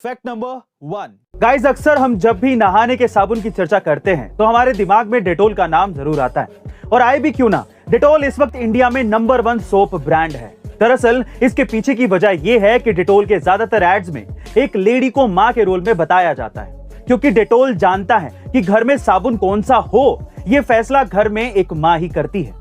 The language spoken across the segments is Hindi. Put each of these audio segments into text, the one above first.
फैक्ट नंबर 1 गाइस, अक्सर हम जब भी नहाने के साबुन की चर्चा करते हैं तो हमारे दिमाग में डेटोल का नाम जरूर आता है। और आए भी क्यों ना, डेटोल इस वक्त इंडिया में नंबर 1 सोप ब्रांड है। दरअसल इसके पीछे की वजह यह है कि डेटोल के ज्यादातर एड्स में एक लेडी को माँ के रोल में बताया जाता है, क्योंकि डेटोल जानता है कि घर में साबुन कौन सा हो, यह फैसला घर में एक माँ ही करती है।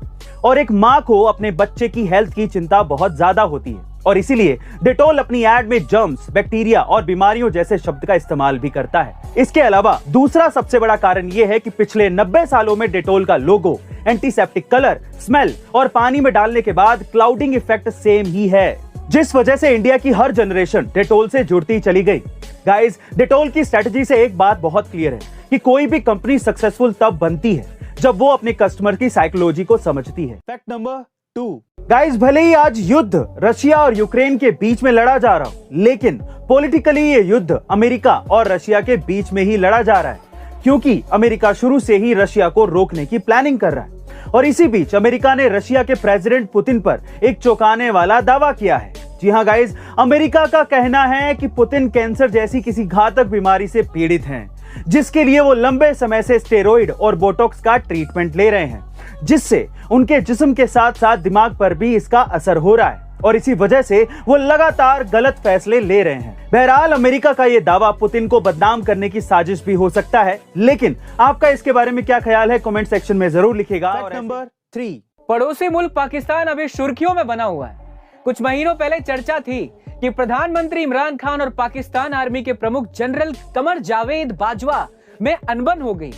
और एक माँ को अपने बच्चे की हेल्थ की चिंता बहुत ज्यादा होती है, और इसीलिए डेटोल अपनी एड में जर्म्स, बैक्टीरिया और बीमारियों जैसे शब्द का इस्तेमाल भी करता है। इसके अलावा दूसरा सबसे बड़ा कारण यह है कि पिछले 90 सालों में डेटोल का लोगो, एंटीसेप्टिक कलर, स्मेल और पानी में डालने के बाद क्लाउडिंग इफेक्ट सेम ही है, जिस वजह से इंडिया की हर जनरेशन डेटोल से जुड़ती चली गई। गाइस, डेटोल की स्ट्रेटजी से एक बात बहुत क्लियर है कि कोई भी कंपनी सक्सेसफुल तब बनती है जब वो अपने कस्टमर की साइकोलॉजी को समझती है। फैक्ट नंबर 2 गाइस, भले ही आज युद्ध रशिया और यूक्रेन के बीच में लड़ा जा रहा हो, लेकिन पॉलिटिकली ये युद्ध अमेरिका और रशिया के बीच में ही लड़ा जा रहा है, क्योंकि अमेरिका शुरू से ही रशिया को रोकने की प्लानिंग कर रहा है। और इसी बीच अमेरिका ने रशिया के प्रेसिडेंट पुतिन पर एक चौंकाने वाला दावा किया है। जी हाँ गाइस, अमेरिका का कहना है कि पुतिन कैंसर जैसी किसी घातक बीमारी से पीड़ित हैं, जिसके लिए वो लंबे समय से स्टेरॉइड और बोटॉक्स का ट्रीटमेंट ले रहे हैं, जिससे उनके जिस्म के साथ साथ दिमाग पर भी इसका असर हो रहा है, और इसी वजह से वो लगातार गलत फैसले ले रहे हैं। बहरहाल अमेरिका का ये दावा पुतिन को बदनाम करने की साजिश भी हो सकता है, लेकिन आपका इसके बारे में क्या ख्याल है, कमेंट सेक्शन में जरूर लिखिएगा। और नंबर 3 पड़ोसी मुल्क पाकिस्तान अभी सुर्खियों में बना हुआ है। कुछ महीनों पहले चर्चा थी कि प्रधानमंत्री इमरान खान और पाकिस्तान आर्मी के प्रमुख जनरल कमर जावेद बाजवा में अनबन हो गई।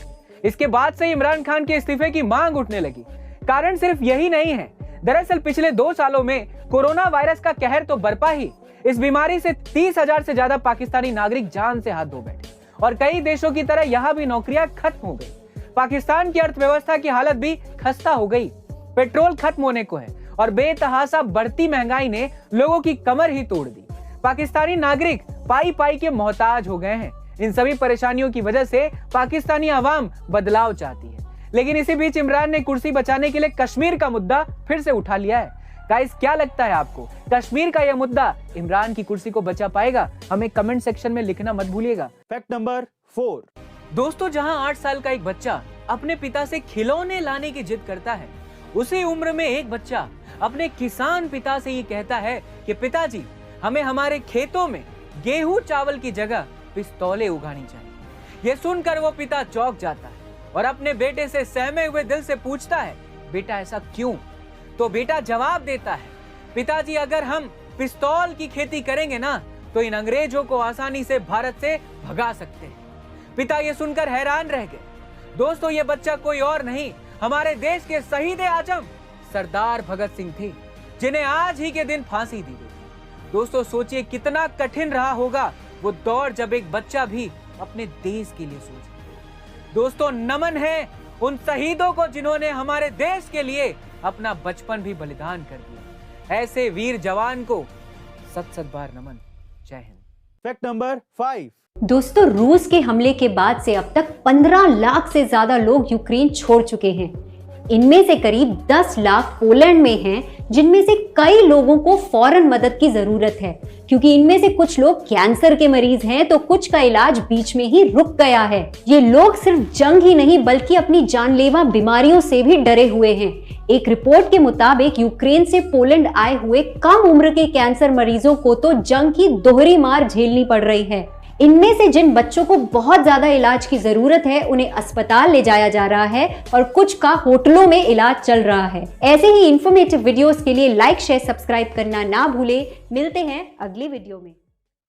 इसके बाद से इमरान खान के इस्तीफे की मांग उठने लगी। कारण सिर्फ यही नहीं है, दरअसल पिछले 2 सालों में कोरोना वायरस का कहर तो बरपा ही, इस बीमारी से 30,000 से ज्यादा पाकिस्तानी नागरिक जान से हाथ धो बैठे और कई देशों की तरह यहाँ भी नौकरियां खत्म हो गई। पाकिस्तान की अर्थव्यवस्था की हालत भी खस्ता हो गई। पेट्रोल खत्म होने को है और बेतहासा बढ़ती महंगाई ने लोगों की कमर ही तोड़ दी। पाकिस्तानी नागरिक पाई पाई के मोहताज हो गए हैं। इन सभी परेशानियों की वजह से पाकिस्तानी आवाम बदलाव चाहती है, लेकिन इसी बीच इमरान ने कुर्सी बचाने के लिए कश्मीर का मुद्दा फिर से उठा लिया है। गाइस, क्या लगता है आपको, कश्मीर का यह मुद्दा इमरान की कुर्सी को बचा पाएगा? हमें कमेंट सेक्शन में लिखना मत भूलिएगा। फैक्ट नंबर 4 दोस्तों, जहां 8 साल का एक बच्चा अपने पिता से खिलौने लाने की जिद करता है, उसी उम्र में एक बच्चा अपने किसान पिता से ये कहता है कि पिताजी, हमें हमारे खेतों में गेहूं चावल की जगह पिस्तौलें उगानी चाहिए। ये सुनकर वो पिता चौंक जाता है और अपने बेटे से सहमे हुए दिल से पूछता है, बेटा ऐसा क्यों? तो बेटा जवाब देता है, पिताजी, अगर हम पिस्तौल की खेती करेंगे ना तो इन अंग्रेजों को आसानी से भारत से भगा सकते हैं। पिता ये सुनकर हैरान रह गए। दोस्तों, ये बच्चा कोई और नहीं, हमारे देश के शहीद आजम सरदार भगत सिंह थे, जिन्हें आज ही के दिन फांसी दी गई। दोस्तों, सोचिए कितना कठिन रहा होगा वो दौर जब एक बच्चा भी अपने देश के लिए सोचे। दोस्तों, नमन है उन शहीदों को जिन्होंने हमारे देश के लिए अपना बचपन भी बलिदान कर दिया। ऐसे वीर जवान को सत बार नमन। जय हिंद। फैक्ट नंबर 5 दोस्तों, रूस के हमले के बाद से अब तक 15 लाख से ज्यादा लोग यूक्रेन छोड़ चुके हैं। इनमें से करीब 10 लाख पोलैंड में हैं, जिनमें से कई लोगों को फौरन मदद की जरूरत है, क्योंकि इनमें से कुछ लोग कैंसर के मरीज हैं तो कुछ का इलाज बीच में ही रुक गया है। ये लोग सिर्फ जंग ही नहीं बल्कि अपनी जानलेवा बीमारियों से भी डरे हुए हैं। एक रिपोर्ट के मुताबिक यूक्रेन से पोलैंड आए हुए कम उम्र के कैंसर मरीजों को तो जंग की दोहरी मार झेलनी पड़ रही है। इनमें से जिन बच्चों को बहुत ज्यादा इलाज की जरूरत है उन्हें अस्पताल ले जाया जा रहा है और कुछ का होटलों में इलाज चल रहा है। ऐसे ही इंफॉर्मेटिव वीडियोस के लिए लाइक, शेयर, सब्सक्राइब करना ना भूलें। मिलते हैं अगली वीडियो में।